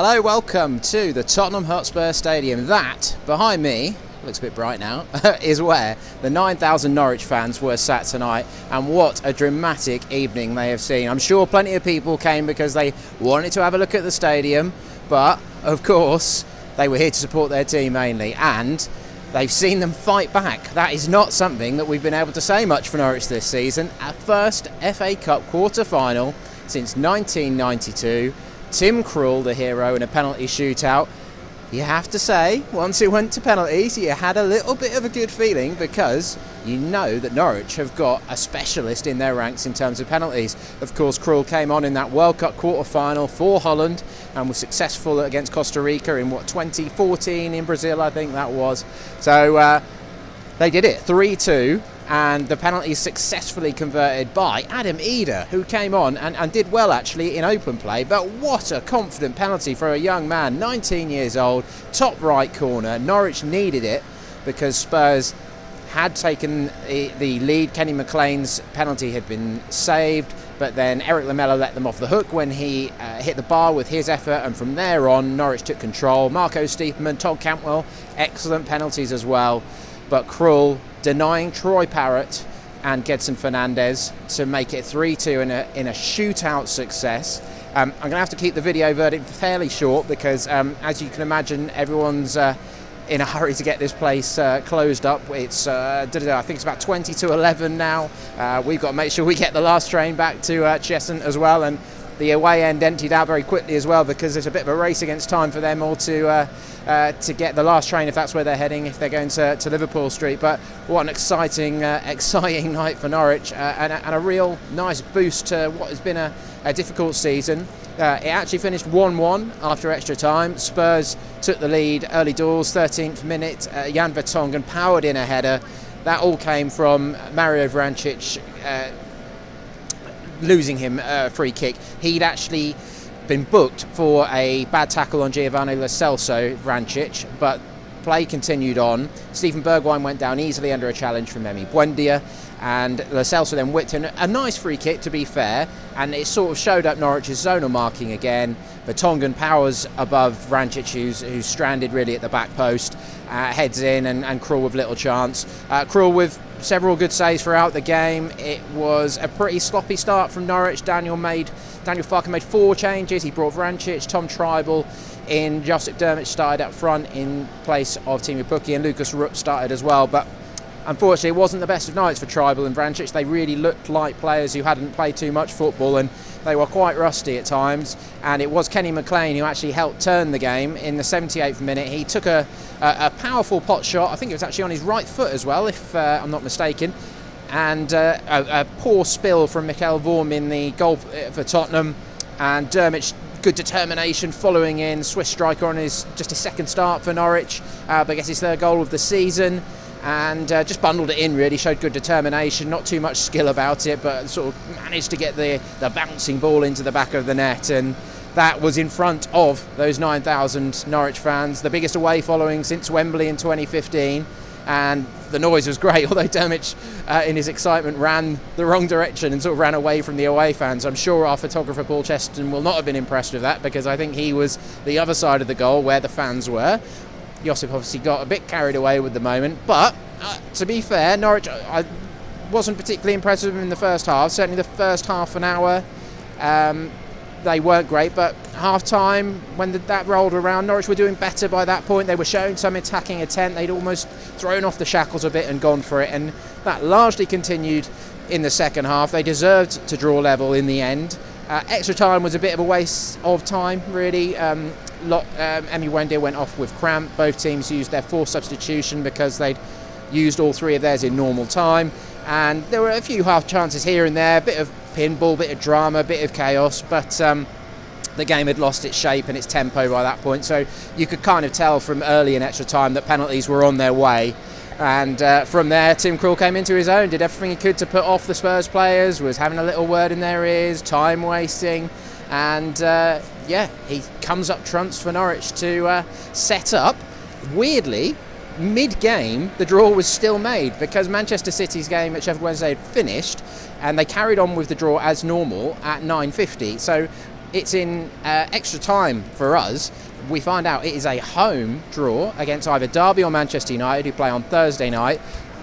Hello, welcome to the Tottenham Hotspur Stadium. That, behind me, looks a bit bright now, is where the 9,000 Norwich fans were sat tonight, and what a dramatic evening they have seen. I'm sure plenty of people came because they wanted to have a look at the stadium, but of course they were here to support their team mainly, and they've seen them fight back. That is not something that we've been able to say much for Norwich this season. Our first FA Cup quarter-final since 1992. Tim Krul, the hero, in a penalty shootout. You have to say, once it went to penalties, you had a little bit of a good feeling because you know that Norwich have got a specialist in their ranks in terms of penalties. Of course, Krul came on in that World Cup quarter-final for Holland and was successful against Costa Rica in, 2014 in Brazil, I think that was. So they did it, 3-2. And the penalty is successfully converted by Adam Eder, who came on and did well actually in open play. But what a confident penalty for a young man, 19 years old, top right corner. Norwich needed it because Spurs had taken the lead. Kenny McLean's penalty had been saved, but then Eric Lamela let them off the hook when he hit the bar with his effort, and from there on Norwich took control. Marco Stiepermann, Todd Cantwell, excellent penalties as well. But Krul denying Troy Parrott and Gedson Fernandez to make it 3-2 in a shootout success. I'm going to have to keep the video verdict fairly short because, as you can imagine, everyone's in a hurry to get this place closed up. It's I think it's about 20 to 11 now. We've got to make sure we get the last train back to Cheshunt as well, and the away end emptied out very quickly as well because there's a bit of a race against time for them all to get the last train if that's where they're heading, if they're going to Liverpool Street. But what an exciting night for Norwich and a real nice boost to what has been a difficult season. It actually finished 1-1 after extra time. Spurs took the lead early doors, 13th minute. Jan Vertonghen powered in a header. That all came from Mario Vrancic losing him a free kick. He'd actually been booked for a bad tackle on Giovanni Lo Celso, Vrancic, but play continued on. Stephen Bergwijn went down easily under a challenge from Emi Buendia, and Lo Celso then whipped in a nice free kick, to be fair, and it sort of showed up Norwich's zonal marking again. Vertonghen powers above Vrancic, who's stranded really at the back post, heads in, and Krul with little chance. Krul with several good saves throughout the game. It was a pretty sloppy start from Norwich. Daniel Farke made 4 changes. He brought Vrancic, Tom Tribal in. Josip Dermot started up front in place of Timu Pukki, and Lucas Rupp started as well. But unfortunately, it wasn't the best of nights for Tribal and Vrancic. They really looked like players who hadn't played too much football, and they were quite rusty at times. And it was Kenny McLean who actually helped turn the game in the 78th minute. He took a powerful pot shot. I think it was actually on his right foot as well, if I'm not mistaken. And a poor spill from Michael Vorm in the goal for Tottenham. And Dermot, good determination following in. Swiss striker on his just a second start for Norwich, but gets his third goal of the season. And just bundled it in, really, showed good determination, not too much skill about it, but sort of managed to get the bouncing ball into the back of the net, and that was in front of those 9,000 Norwich fans, the biggest away following since Wembley in 2015, and the noise was great, although Dermot, in his excitement, ran the wrong direction and sort of ran away from the away fans. I'm sure our photographer Paul Cheston will not have been impressed with that, because I think he was the other side of the goal where the fans were. Josip obviously got a bit carried away with the moment, but to be fair, Norwich, I wasn't particularly impressed with them in the first half. Certainly the first half an hour, they weren't great, but half-time, when that rolled around, Norwich were doing better by that point. They were showing some attacking intent. They'd almost thrown off the shackles a bit and gone for it, and that largely continued in the second half. They deserved to draw level in the end. Extra time was a bit of a waste of time, really. Emi Buendia went off with cramp. Both teams used their 4th substitution because they'd used all 3 of theirs in normal time. And there were a few half chances here and there, a bit of pinball, bit of drama, bit of chaos, but the game had lost its shape and its tempo by that point. So you could kind of tell from early in extra time that penalties were on their way. And from there, Tim Krul came into his own, did everything he could to put off the Spurs players, was having a little word in their ears, time wasting, and he comes up trumps for Norwich to set up. Weirdly, mid-game, the draw was still made because Manchester City's game at Sheffield Wednesday had finished, and they carried on with the draw as normal at 9:50. So it's in extra time for us. We find out it is a home draw against either Derby or Manchester United, who play on Thursday night.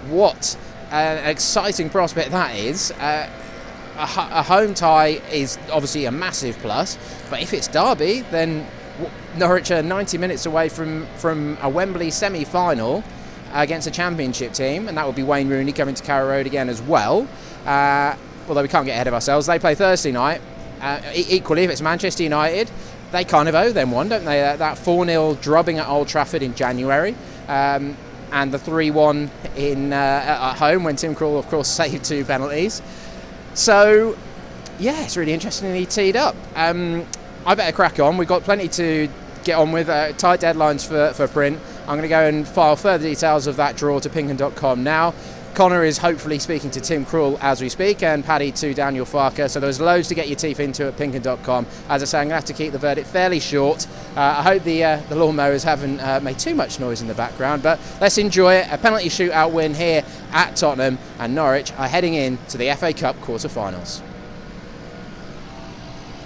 What an exciting prospect that is. A home tie is obviously a massive plus, but if it's Derby, then Norwich are 90 minutes away from a Wembley semi-final against a Championship team, and that would be Wayne Rooney coming to Carrow Road again as well. Although we can't get ahead of ourselves. They play Thursday night. Equally, if it's Manchester United, they kind of owe them one, don't they? That 4-0 drubbing at Old Trafford in January, and the 3-1 at home when Tim Krul, of course, saved 2 penalties. So, yeah, it's really interestingly teed up. I better crack on. We've got plenty to get on with, tight deadlines for print. I'm going to go and file further details of that draw to PinkUn.com now. Connor is hopefully speaking to Tim Krul as we speak, and Paddy to Daniel Farker. So there's loads to get your teeth into at PinkUn.com. As I say, I'm going to have to keep the verdict fairly short. I hope the lawnmowers haven't made too much noise in the background, but let's enjoy it. A penalty shootout win here at Tottenham, and Norwich are heading in to the FA Cup quarter-finals.